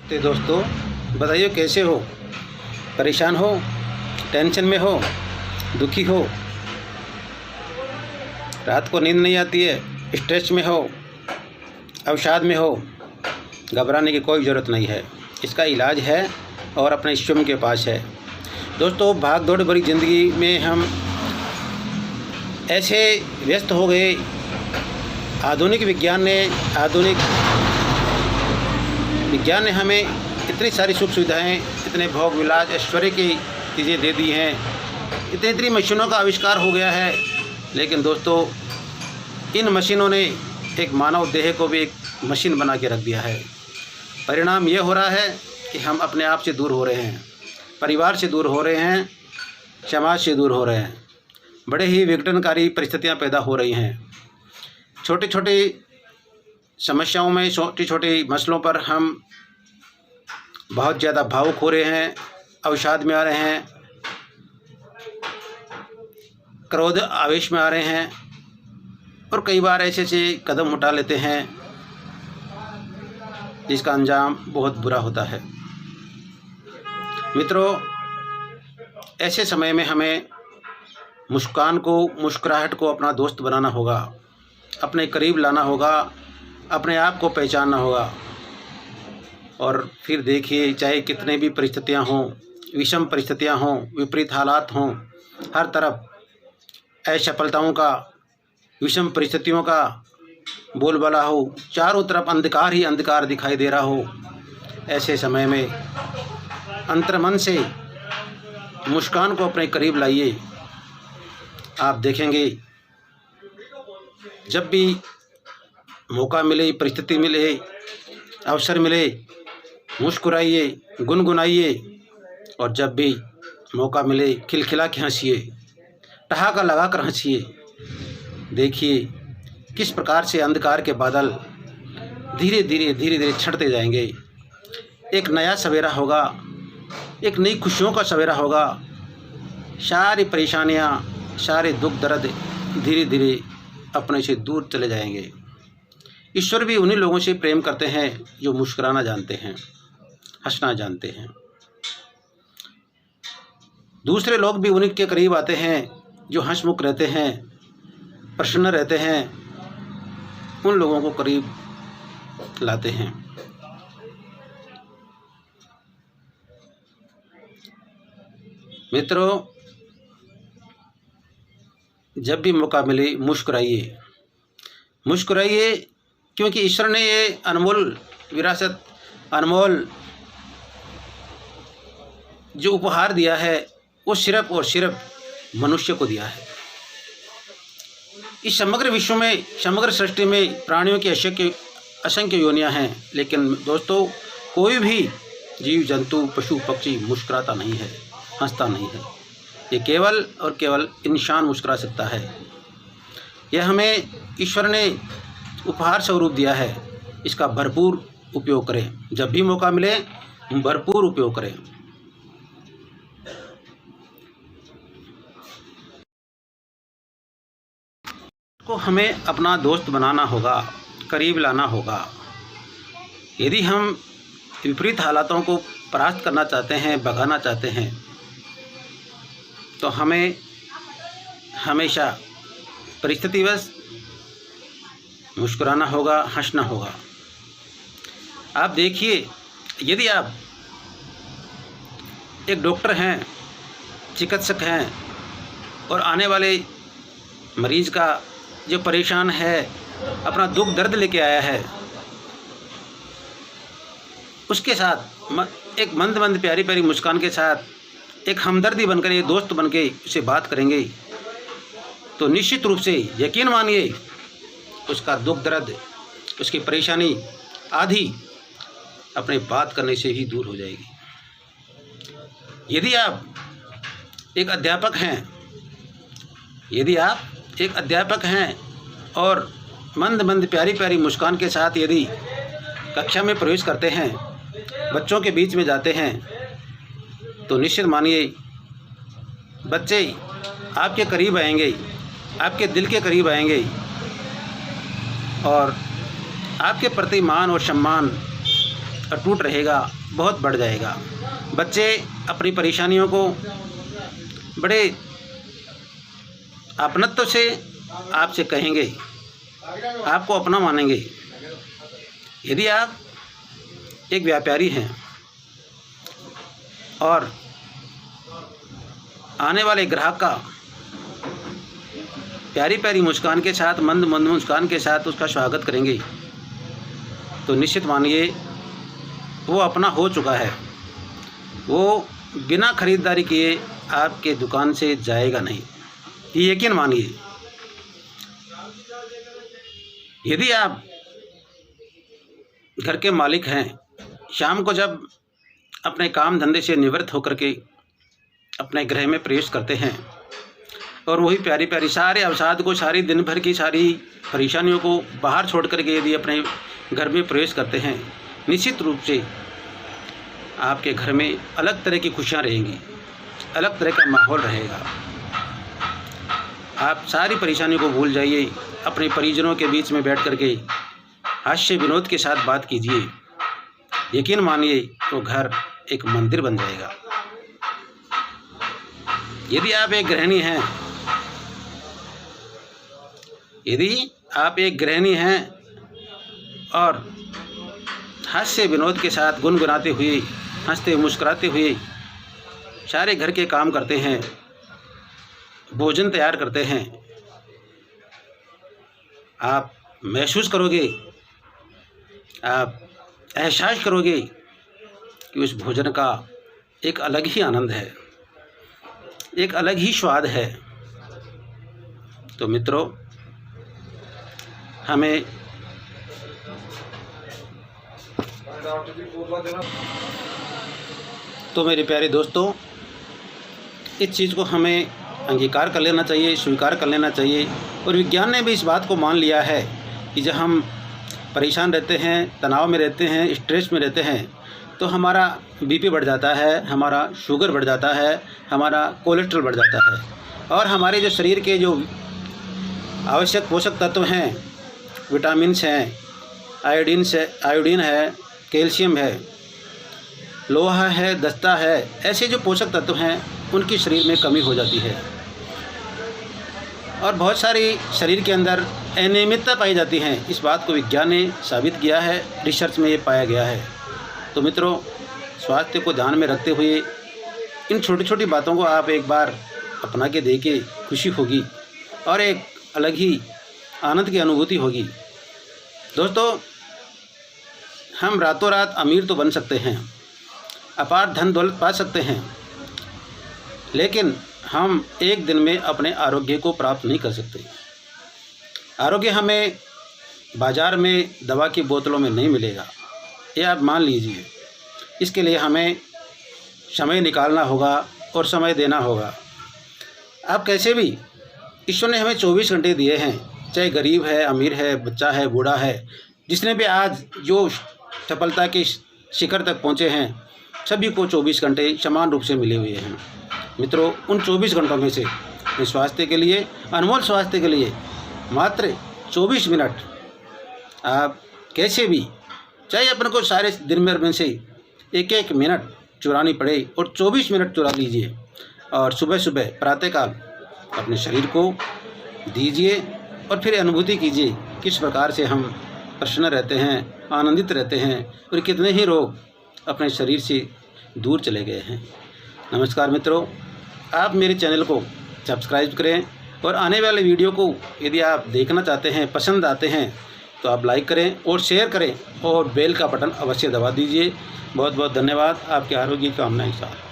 तो दोस्तों बताइए कैसे हो। परेशान हो, टेंशन में हो, दुखी हो, रात को नींद नहीं आती है, स्ट्रेस में हो, अवसाद में हो। घबराने की कोई ज़रूरत नहीं है। इसका इलाज है और अपने ईश्वर के पास है। दोस्तों भाग दौड़ भरी ज़िंदगी में हम ऐसे व्यस्त हो गए। आधुनिक विज्ञान ने हमें इतनी सारी सुख सुविधाएं, इतने भोग विलास, ऐश्वर्य की चीज़ें दे दी हैं। इतनी मशीनों का आविष्कार हो गया है, लेकिन दोस्तों इन मशीनों ने एक मानव देह को भी एक मशीन बना के रख दिया है। परिणाम ये हो रहा है कि हम अपने आप से दूर हो रहे हैं, परिवार से दूर हो रहे हैं, समाज से दूर हो रहे हैं। बड़े ही विघटनकारी परिस्थितियां पैदा हो रही हैं। छोटी छोटी समस्याओं में, छोटी छोटी मसलों पर हम बहुत ज़्यादा भावुक हो रहे हैं, अवसाद में आ रहे हैं, क्रोध आवेश में आ रहे हैं और कई बार ऐसे कदम उठा लेते हैं जिसका अंजाम बहुत बुरा होता है। मित्रों, ऐसे समय में हमें मुस्कुराहट को अपना दोस्त बनाना होगा, अपने करीब लाना होगा, अपने आप को पहचानना होगा। और फिर देखिए, चाहे कितने भी परिस्थितियां हों, विषम परिस्थितियां हों, विपरीत हालात हों, हर तरफ असफलताओं का, विषम परिस्थितियों का बोलबाला हो, चारों तरफ अंधकार ही अंधकार दिखाई दे रहा हो, ऐसे समय में अंतर्मन से मुस्कान को अपने करीब लाइए। आप देखेंगे जब भी मौका मिले, परिस्थिति मिले, अवसर मिले, मुस्कुराइए, गुनगुनाइए और जब भी मौका मिले खिलखिला के हंसिए, ठहाका लगा कर हंसिए। देखिए किस प्रकार से अंधकार के बादल धीरे धीरे छंटते जाएंगे। एक नया सवेरा होगा, एक नई खुशियों का सवेरा होगा। सारी परेशानियां, सारे दुख दर्द धीरे धीरे अपने से दूर चले जाएंगे। ईश्वर भी उन्हीं लोगों से प्रेम करते हैं जो मुस्कुराना जानते हैं, हंसना जानते हैं। दूसरे लोग भी उन्हीं के करीब आते हैं जो हंसमुख रहते हैं, प्रसन्न रहते हैं, उन लोगों को करीब लाते हैं। मित्रों, जब भी मौका मिले मुस्कुराइए, मुस्कुराइए, क्योंकि ईश्वर ने ये अनमोल विरासत, अनमोल जो उपहार दिया है वो सिर्फ और सिर्फ मनुष्य को दिया है। इस समग्र विश्व में, समग्र सृष्टि में प्राणियों की असंख्य योनियां हैं, लेकिन दोस्तों कोई भी जीव जंतु, पशु पक्षी मुस्कुराता नहीं है, हंसता नहीं है। ये केवल और केवल इंसान मुस्कुरा सकता है। यह हमें ईश्वर ने उपहार स्वरूप दिया है। इसका भरपूर उपयोग करें। जब भी मौका मिले भरपूर उपयोग करें। को हमें अपना दोस्त बनाना होगा, करीब लाना होगा। यदि हम विपरीत हालातों को परास्त करना चाहते हैं, भगाना चाहते हैं, तो हमें हमेशा परिस्थितिवश मुस्कुराना होगा, हंसना होगा। आप देखिए, यदि आप एक डॉक्टर हैं, चिकित्सक हैं और आने वाले मरीज़ का जो परेशान है, अपना दुख दर्द लेके आया है, उसके साथ एक मंद प्यारी प्यारी मुस्कान के साथ एक हमदर्दी बनकर, एक दोस्त बनके उसे बात करेंगे, तो निश्चित रूप से यकीन मानिए उसका दुख दर्द, उसकी परेशानी आधी अपने बात करने से ही दूर हो जाएगी। यदि आप एक अध्यापक हैं और मंद प्यारी प्यारी मुस्कान के साथ यदि कक्षा में प्रवेश करते हैं, बच्चों के बीच में जाते हैं, तो निश्चित मानिए बच्चे आपके करीब आएंगे, आपके दिल के करीब आएंगे और आपके प्रति मान और सम्मान अटूट रहेगा, बहुत बढ़ जाएगा। बच्चे अपनी परेशानियों को बड़े अपनत्व से आपसे कहेंगे, आपको अपना मानेंगे। यदि आप एक व्यापारी हैं और आने वाले ग्राहक का प्यारी प्यारी मुस्कान के साथ, मंद मंद मुस्कान के साथ उसका स्वागत करेंगे, तो निश्चित मानिए वो अपना हो चुका है। वो बिना खरीदारी किए आपके दुकान से जाएगा नहीं, ये यकीन मानिए। यदि आप घर के मालिक हैं, शाम को जब अपने काम धंधे से निवृत्त होकर के अपने गृह में प्रवेश करते हैं और वही प्यारी प्यारी सारे अवसाद को, सारी दिन भर की सारी परेशानियों को बाहर छोड़ करके यदि अपने घर में प्रवेश करते हैं, निश्चित रूप से आपके घर में अलग तरह की खुशियाँ रहेंगी, अलग तरह का माहौल रहेगा। आप सारी परेशानियों को भूल जाइए, अपने परिजनों के बीच में बैठ करके हास्य विनोद के साथ बात कीजिए। यकीन मानिए तो घर एक मंदिर बन जाएगा। यदि आप एक गृहिणी हैं, यदि आप एक गृहिणी हैं और हास्य विनोद के साथ गुनगुनाते हुए, हंसते मुस्कुराते हुए सारे घर के काम करते हैं, भोजन तैयार करते हैं, आप महसूस करोगे, आप एहसास करोगे कि उस भोजन का एक अलग ही आनंद है, एक अलग ही स्वाद है। तो मित्रों, हमें तो मेरे प्यारे दोस्तों, इस चीज़ को हमें अंगीकार कर लेना चाहिए, स्वीकार कर लेना चाहिए। और विज्ञान ने भी इस बात को मान लिया है कि जब हम परेशान रहते हैं, तनाव में रहते हैं, स्ट्रेस में रहते हैं, तो हमारा बीपी बढ़ जाता है, हमारा शुगर बढ़ जाता है, हमारा कोलेस्ट्रॉल बढ़ जाता है और हमारे जो शरीर के जो आवश्यक पोषक तत्व हैं, विटामिन्स हैं, आयोडीन है, कैल्शियम है, लोहा है, दस्ता है, ऐसे जो पोषक तत्व हैं उनकी शरीर में कमी हो जाती है और बहुत सारी शरीर के अंदर अनियमितता पाई जाती हैं। इस बात को विज्ञान ने साबित किया है, रिसर्च में ये पाया गया है। तो मित्रों, स्वास्थ्य को ध्यान में रखते हुए इन छोटी छोटी बातों को आप एक बार अपना के देखिए, खुशी होगी और एक अलग ही आनंद की अनुभूति होगी। दोस्तों, हम रातों रात अमीर तो बन सकते हैं, अपार धन दौलत पा सकते हैं, लेकिन हम एक दिन में अपने आरोग्य को प्राप्त नहीं कर सकते। आरोग्य हमें बाज़ार में दवा की बोतलों में नहीं मिलेगा, ये आप मान लीजिए। इसके लिए हमें समय निकालना होगा और समय देना होगा। आप कैसे भी, ईश्वर ने हमें 24 घंटे दिए हैं, चाहे गरीब है, अमीर है, बच्चा है, बूढ़ा है, जिसने भी आज जो सफलता के शिखर तक पहुँचे हैं, सभी को 24 घंटे समान रूप से मिले हुए हैं। मित्रों, उन 24 घंटों में से स्वास्थ्य के लिए, अनमोल स्वास्थ्य के लिए मात्र 24 मिनट आप कैसे भी, चाहे अपन को सारे दिन में से एक एक मिनट चुरानी पड़े और 24 मिनट चुरा लीजिए और सुबह सुबह प्रातःकाल अपने शरीर को दीजिए और फिर अनुभूति कीजिए किस प्रकार से हम प्रसन्न रहते हैं, आनंदित रहते हैं और कितने ही रोग अपने शरीर से दूर चले गए हैं। नमस्कार मित्रों, आप मेरे चैनल को सब्सक्राइब करें और आने वाले वीडियो को यदि आप देखना चाहते हैं, पसंद आते हैं, तो आप लाइक करें और शेयर करें और बेल का बटन अवश्य दबा दीजिए। बहुत बहुत धन्यवाद। आपके आरोग्य की कामनाएं साथ।